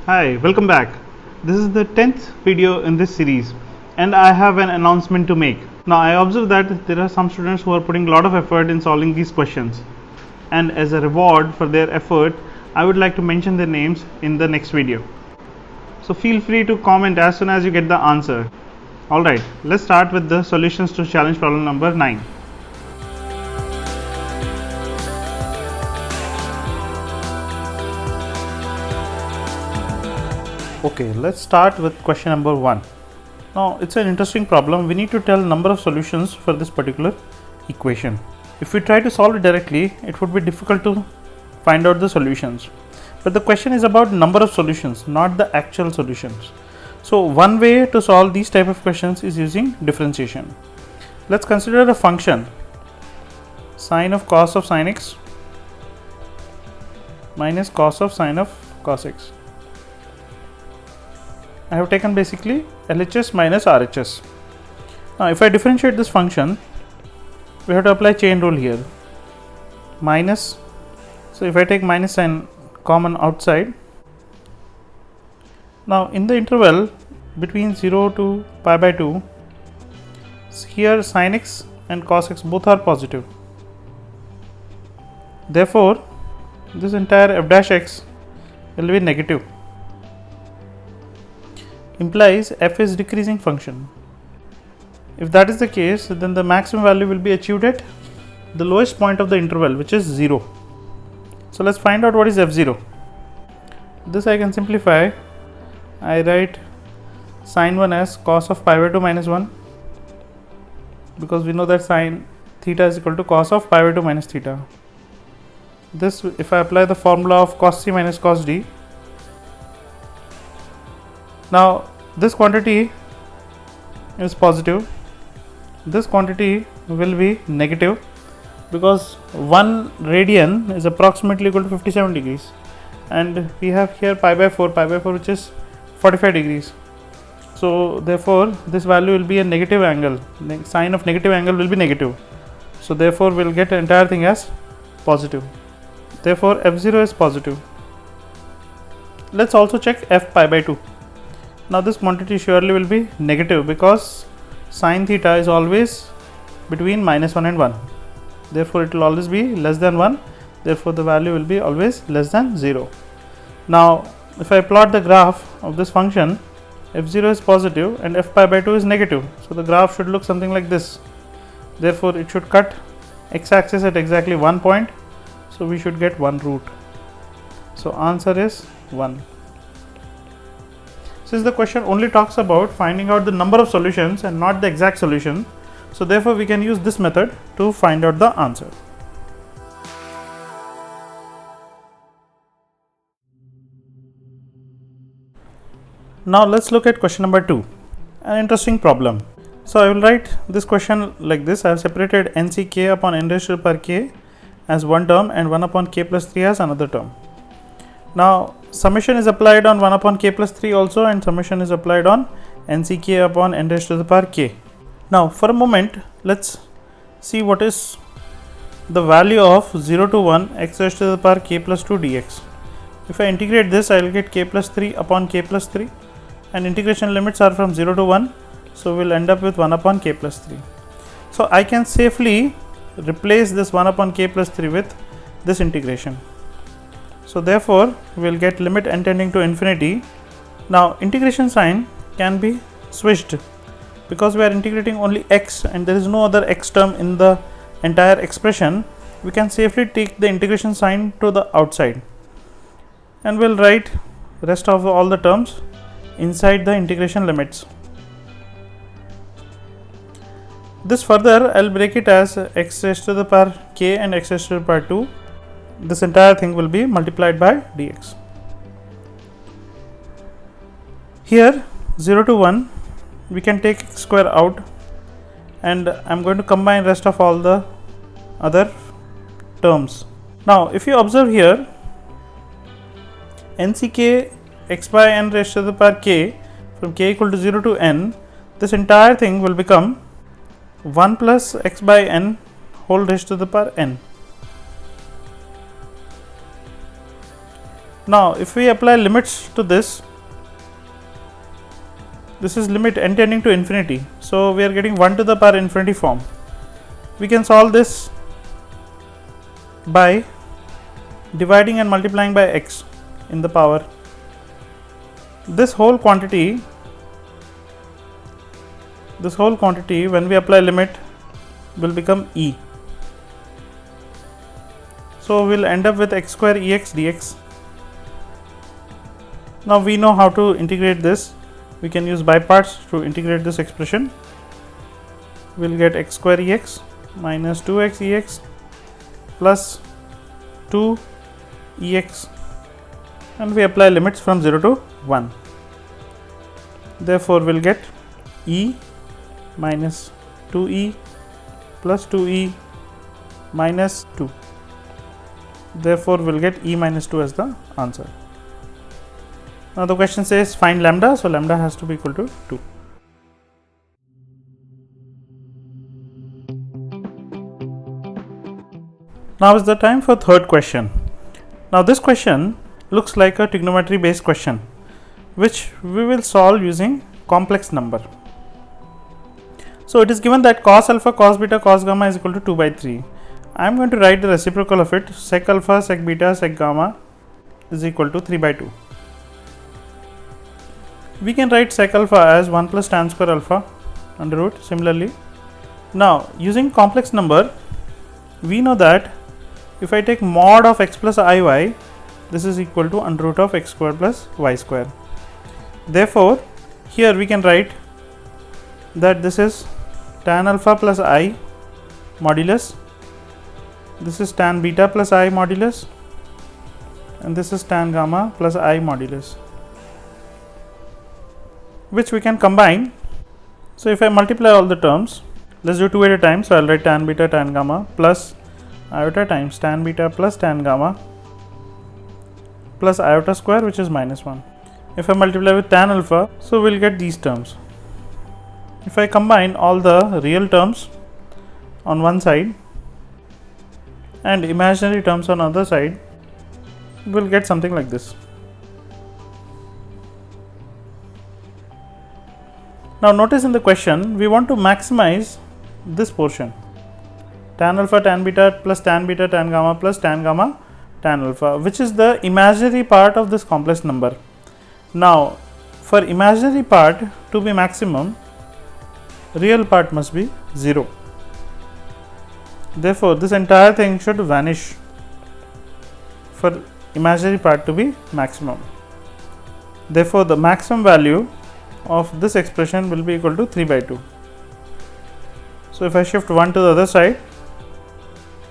Hi, welcome back. This is the 10th video in this series and I have an announcement to make. Now I observe that there are some students who are putting a lot of effort in solving these questions, and as a reward for their effort I would like to mention their names in the next video. So feel free to comment as soon as you get the answer. Alright, let's start with the solutions to challenge problem number 9. Okay, let's start with question number 1. Now it's an interesting problem. We need to tell number of solutions for this particular equation. If we try to solve it directly, it would be difficult to find out the solutions. But the question is about number of solutions, not the actual solutions. So one way to solve these type of questions is using differentiation. Let's consider a function sine of cos of sin x minus cos of sine of cos x. I have taken basically LHS minus RHS. Now if I differentiate this function, we have to apply chain rule here. Minus, so if I take minus sign common outside, now in the interval between 0 to pi by 2, here sin x and cos x both are positive. Therefore, this entire f dash x will be negative. Implies f is decreasing function. If that is the case, then the maximum value will be achieved at the lowest point of the interval, which is 0. So let's find out what is f0. This I can simplify. I write sin 1 as cos of pi by 2 minus 1, because we know that sin theta is equal to cos of pi by 2 minus theta. This, if I apply the formula of cos c minus cos d, now this quantity is positive, this quantity will be negative, because 1 radian is approximately equal to 57 degrees and we have here pi by 4 which is 45 degrees. So therefore this value will be a negative angle, sign of negative angle will be negative. So therefore we will get the entire thing as positive. Therefore f0 is positive. Let's also check f pi by 2. Now this quantity surely will be negative, because sin theta is always between minus 1 and 1. Therefore it will always be less than 1. Therefore the value will be always less than 0. Now if I plot the graph of this function, f0 is positive and f pi by 2 is negative. So the graph should look something like this. Therefore it should cut x-axis at exactly 1 point. So we should get 1 root. So answer is 1. Since the question only talks about finding out the number of solutions and not the exact solution, so therefore we can use this method to find out the answer. Now let's look at question number 2, an interesting problem. So I will write this question like this. I have separated nck upon n raised to the power k as one term and 1 upon k plus 3 as another term. Now summation is applied on 1 upon k plus 3 also, and summation is applied on nck upon n raised to the power k. Now for a moment let's see what is the value of 0 to 1 x raised to the power k plus 2 dx. If I integrate this, I will get k plus 3 upon k plus 3, and integration limits are from 0 to 1, so we will end up with 1 upon k plus 3. So I can safely replace this 1 upon k plus 3 with this integration. So therefore we will get limit n tending to infinity. Now integration sign can be switched, because we are integrating only x and there is no other x term in the entire expression. We can safely take the integration sign to the outside, and we will write rest of all the terms inside the integration limits. This further I will break it as x raised to the power k and x raised to the power 2. This entire thing will be multiplied by dx. Here 0 to 1 we can take x square out, and I am going to combine rest of all the other terms. Now if you observe here, nck x by n raised to the power k from k equal to 0 to n, this entire thing will become 1 plus x by n whole raised to the power n. Now if we apply limits to this is limit n tending to infinity, so we are getting 1 to the power infinity form. We can solve this by dividing and multiplying by x in the power. This whole quantity when we apply limit will become e. So we will end up with x square ex dx. Now we know how to integrate this. We can use by parts to integrate this expression. We will get x square ex minus 2x ex plus 2 ex, and we apply limits from 0 to 1. Therefore we will get e minus 2e plus 2e minus 2. Therefore we will get e minus 2 as the answer. Now the question says find lambda, so lambda has to be equal to 2. Now is the time for third question. Now this question looks like a trigonometry based question, which we will solve using complex number. So it is given that cos alpha, cos beta, cos gamma is equal to 2 by 3. I am going to write the reciprocal of it. Sec alpha, sec beta, sec gamma is equal to 3 by 2. We can write sec alpha as 1 plus tan square alpha under root. Similarly, now using complex number, we know that if I take mod of x plus iy, this is equal to under root of x square plus y square. Therefore, here we can write that this is tan alpha plus I modulus, this is tan beta plus I modulus, and this is tan gamma plus I modulus, which we can combine. So if I multiply all the terms, let's do 2 at a time. So I'll write tan beta tan gamma plus iota times tan beta plus tan gamma plus iota square, which is minus 1. If I multiply with tan alpha, so we'll get these terms. If I combine all the real terms on one side and imaginary terms on other side, we'll get something like this. Now notice in the question, we want to maximize this portion, tan alpha tan beta plus tan beta tan gamma plus tan gamma tan alpha, which is the imaginary part of this complex number. Now for imaginary part to be maximum, real part must be 0. Therefore this entire thing should vanish for imaginary part to be maximum. Therefore the maximum value of this expression will be equal to 3 by 2. So if I shift 1 to the other side,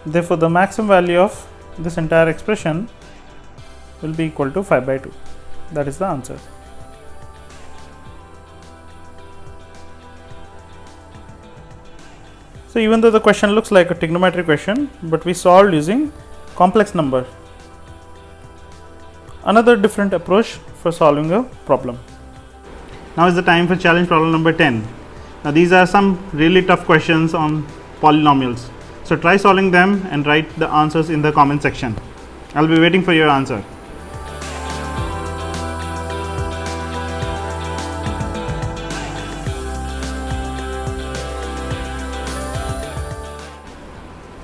therefore the maximum value of this entire expression will be equal to 5 by 2. That is the answer. So even though the question looks like a trigonometry question, but we solved using complex number. Another different approach for solving a problem. Now is the time for challenge problem number 10. Now these are some really tough questions on polynomials. So try solving them and write the answers in the comment section. I'll be waiting for your answer.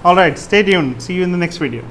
Alright, stay tuned. See you in the next video.